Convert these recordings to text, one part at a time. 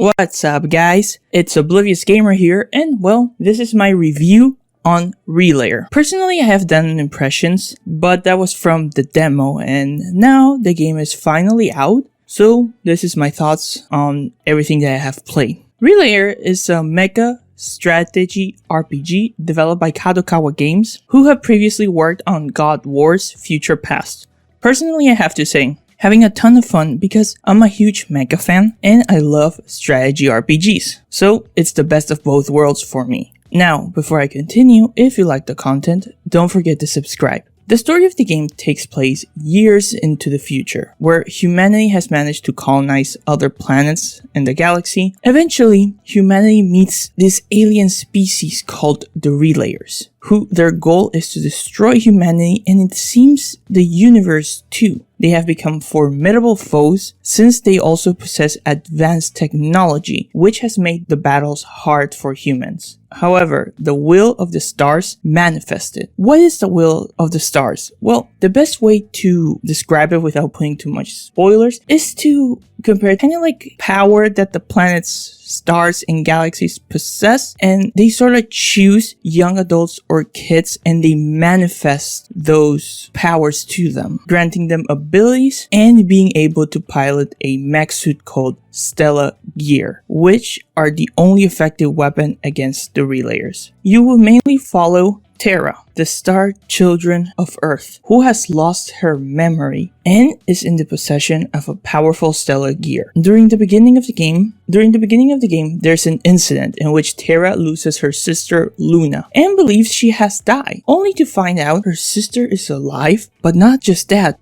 What's up, guys? It's Oblivious Gamer here, and well, this is my review on Relayer. Personally, I have done impressions, but that was from the demo, and now the game is finally out, so this is my thoughts on everything that I have played. Relayer is a mecha strategy RPG developed by Kadokawa Games, who have previously worked on God Wars Future Past. Personally, I have to say, having a ton of fun because I'm a huge Mecha fan and I love strategy RPGs. So it's the best of both worlds for me. Now, before I continue, if you like the content, don't forget to subscribe. The story of the game takes place years into the future, where humanity has managed to colonize other planets in the galaxy. Eventually, humanity meets this alien species called the Relayers, who their goal is to destroy humanity and it seems the universe too. They have become formidable foes since they also possess advanced technology, which has made the battles hard for humans. However, the will of the stars manifested. What is the will of the stars? Well, the best way to describe it without putting too much spoilers is to compare kind of like power that the planets, stars, and galaxies possess, and they sort of choose young adults or kids and they manifest those powers to them, granting them abilities and being able to pilot a mech suit called Stellar Gear, which are the only effective weapon against the Relayers. You will mainly follow Terra, the star children of Earth, who has lost her memory and is in the possession of a powerful stellar gear. During the beginning of the game, there's an incident in which Terra loses her sister Luna and believes she has died, only to find out her sister is alive, but not just that,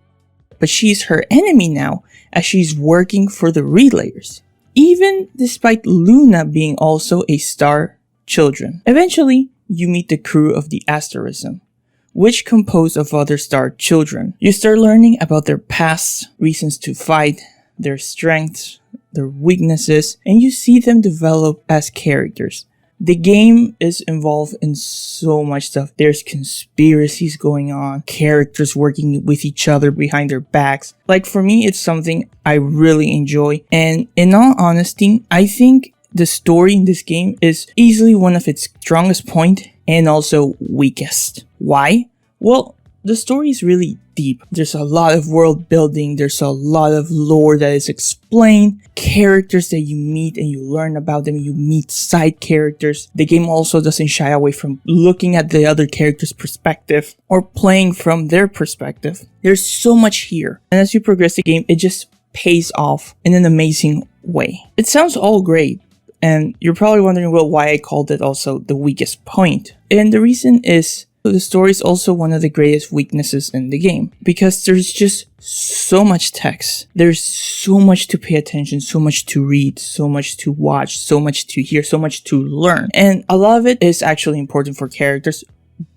but she's her enemy now, as she's working for the Relayers, even despite Luna being also a star children. Eventually, you meet the crew of the Asterism, which composed of other star children. You start learning about their past, reasons to fight, their strengths, their weaknesses, and you see them develop as characters. The game is involved in so much stuff. There's conspiracies going on, characters working with each other behind their backs. Like for me, it's something I really enjoy. And in all honesty, I think the story in this game is easily one of its strongest point and also weakest. Why? Well, the story is really deep. There's a lot of world building, there's a lot of lore that is explained, characters that you meet and you learn about them, you meet side characters. The game also doesn't shy away from looking at the other character's perspective or playing from their perspective. There's so much here, and as you progress the game, it just pays off in an amazing way. It sounds all great, and you're probably wondering, well, why I called it also the weakest point. And the reason is, the story is also one of the greatest weaknesses in the game, because there's just so much text. There's so much to pay attention, so much to read, so much to watch, so much to hear, so much to learn. And a lot of it is actually important for characters,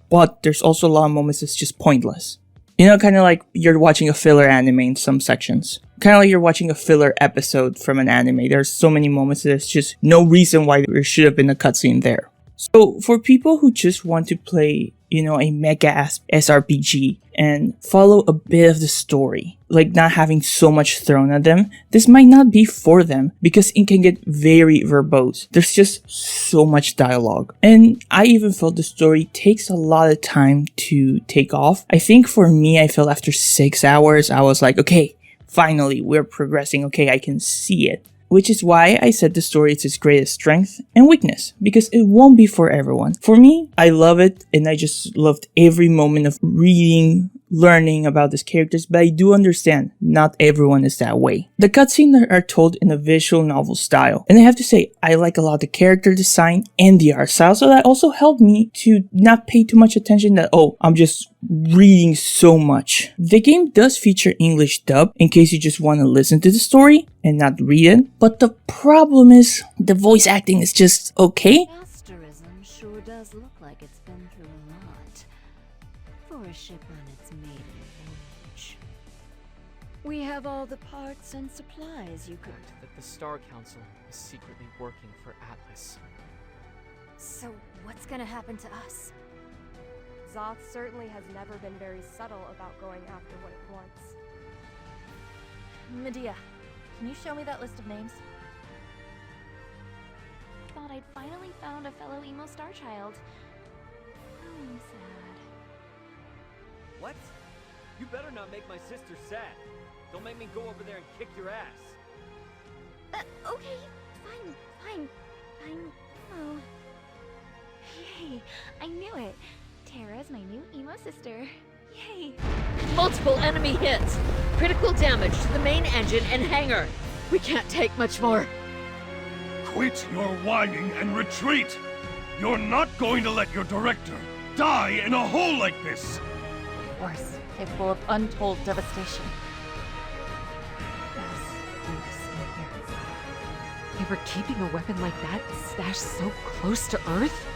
but there's also a lot of moments that's just pointless. You know, kind of like you're watching a filler anime in some sections. Kind of like you're watching a filler episode from an anime. There's so many moments, there's just no reason why there should have been a cutscene there. So for people who just want to play, you know, a Mecha SRPG and follow a bit of the story, like not having so much thrown at them, this might not be for them because it can get very verbose. There's just so much dialogue. And I even felt the story takes a lot of time to take off. I think for me, I felt after 6 hours, I was like, okay, finally, we're progressing. Okay, I can see it. Which is why I said the story is its greatest strength and weakness, because it won't be for everyone. For me, I love it, and I just loved every moment of reading, learning about these characters, but I do understand not everyone is that way. The cutscenes are told in a visual novel style, and I have to say, I like a lot the character design and the art style, so that also helped me to not pay too much attention that, oh, I'm just reading so much. The game does feature English dub in case you just want to listen to the story and not read it, but the problem is the voice acting is just okay. Asterism sure does look like it's been through a lot for a ship on its maiden voyage. We have all the parts and supplies you could. That the Star Council is secretly working for Atlas. So what's gonna happen to us? Zoth certainly has never been very subtle about going after what it wants. Medea, can you show me that list of names? I'd finally found a fellow emo star child. I'm sad. What? You better not make my sister sad. Don't make me go over there and kick your ass. Okay, fine. I'm emo. Yay, I knew it. Tara's my new emo sister. Yay. Multiple enemy hits. Critical damage to the main engine and hangar. We can't take much more. Quit your whining and retreat! You're not going to let your director die in a hole like this! Force capable of untold devastation. As we've seen here. They were keeping a weapon like that stashed so close to Earth?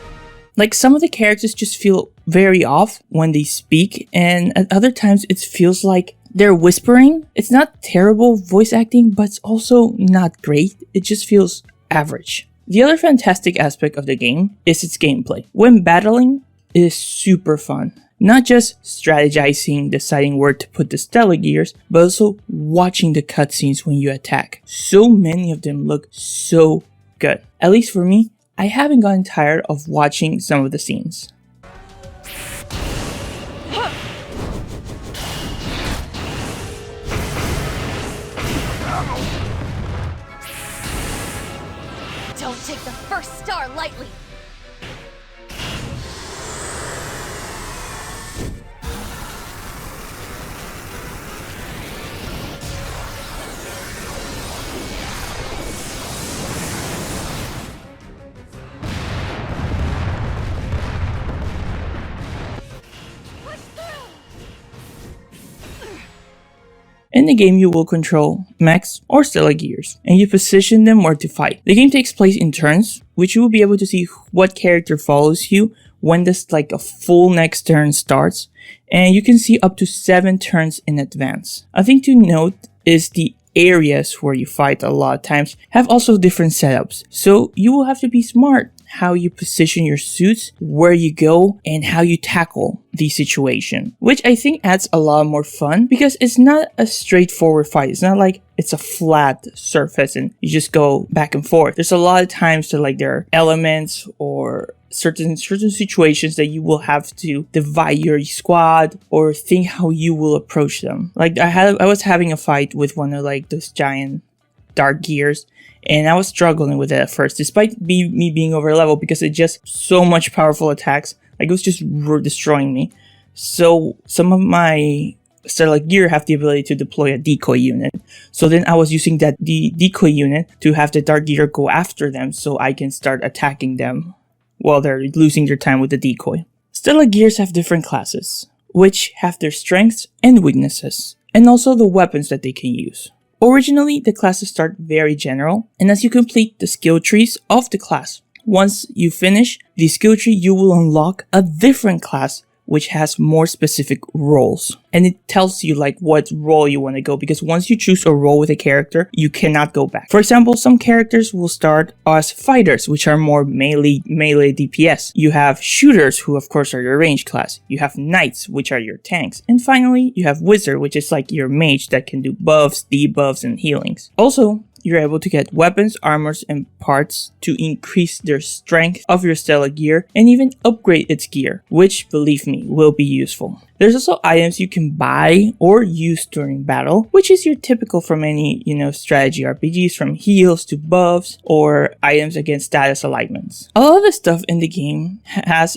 Like, some of the characters just feel very off when they speak, and at other times it feels like they're whispering. It's not terrible voice acting, but it's also not great. It just feels average. The other fantastic aspect of the game is its gameplay. When battling, it is super fun. Not just strategizing, deciding where to put the stellar gears, but also watching the cutscenes when you attack. So many of them look so good. At least for me, I haven't gotten tired of watching some of the scenes. Don't take the first star lightly. In the game, you will control mechs or stellar gears, and you position them where to fight. The game takes place in turns, which you will be able to see what character follows you when this like a full next turn starts, and you can see up to 7 turns in advance. A thing to note is the areas where you fight a lot of times have also different setups, so you will have to be smart how you position your suits, where you go, and how you tackle the situation, which I think adds a lot more fun because it's not a straightforward fight. It's not like it's a flat surface and you just go back and forth. There's a lot of times that like there are elements or certain situations that you will have to divide your squad or think how you will approach them. Like I was having a fight with one of like those giant dark gears, and I was struggling with it at first, despite me being over level, because it just so much powerful attacks. Like, it was just destroying me. So some of my stellar gear have the ability to deploy a decoy unit. So then I was using that decoy unit to have the dark gear go after them, so I can start attacking them while they're losing their time with the decoy. Stellar gears have different classes, which have their strengths and weaknesses, and also the weapons that they can use. Originally, the classes start very general, and as you complete the skill trees of the class, once you finish the skill tree, you will unlock a different class which has more specific roles. And it tells you like what role you want to go, because once you choose a role with a character, you cannot go back. For example, some characters will start as fighters, which are more melee DPS. You have shooters, who of course are your range class. You have knights, which are your tanks. And finally, you have wizard, which is like your mage that can do buffs, debuffs, and healings. Also, you're able to get weapons, armors, and parts to increase their strength of your stellar gear and even upgrade its gear, which, believe me, will be useful. There's also items you can buy or use during battle, which is your typical from any, strategy RPGs, from heals to buffs or items against status alignments. A lot of the stuff in the game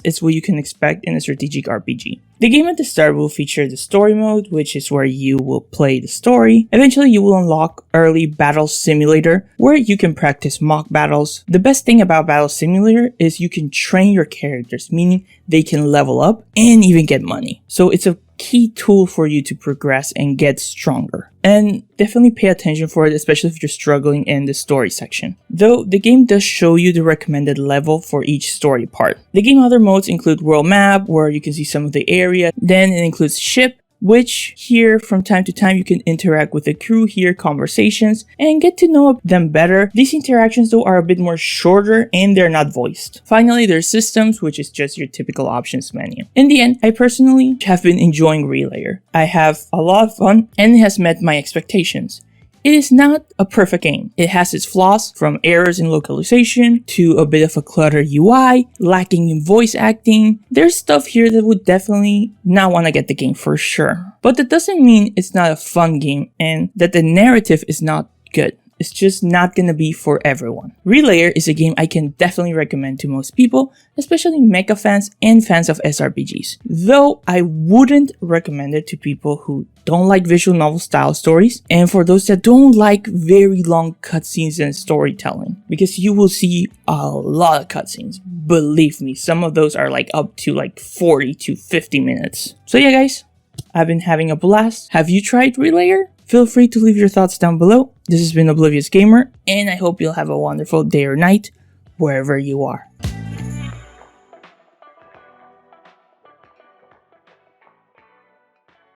is what you can expect in a strategic RPG. The game at the start will feature the story mode, which is where you will play the story. Eventually, you will unlock early battle simulator, where you can practice mock battles. The best thing about battle simulator is you can train your characters, meaning they can level up and even get money. So it's a key tool for you to progress and get stronger. And definitely pay attention for it, especially if you're struggling in the story section. Though the game does show you the recommended level for each story part. The game other modes include world map, where you can see some of the area. Then it includes ship, which here from time to time you can interact with the crew, hear conversations, and get to know them better. These interactions though are a bit more shorter and they're not voiced. Finally, there's systems, which is just your typical options menu. In the end, I personally have been enjoying Relayer. I have a lot of fun and it has met my expectations. it is not a perfect game. It has its flaws, from errors in localization to a bit of a cluttered UI, lacking in voice acting. There's stuff here that would definitely not want to get the game for sure. But that doesn't mean it's not a fun game and that the narrative is not good. It's just not gonna be for everyone. Relayer is a game I can definitely recommend to most people, especially Mecha fans and fans of SRPGs. Though I wouldn't recommend it to people who don't like visual novel style stories, and for those that don't like very long cutscenes and storytelling, because you will see a lot of cutscenes. Believe me, some of those are like up to like 40 to 50 minutes. So yeah guys, I've been having a blast. Have you tried Relayer? Feel free to leave your thoughts down below. This has been Oblivious Gamer, and I hope you'll have a wonderful day or night, wherever you are.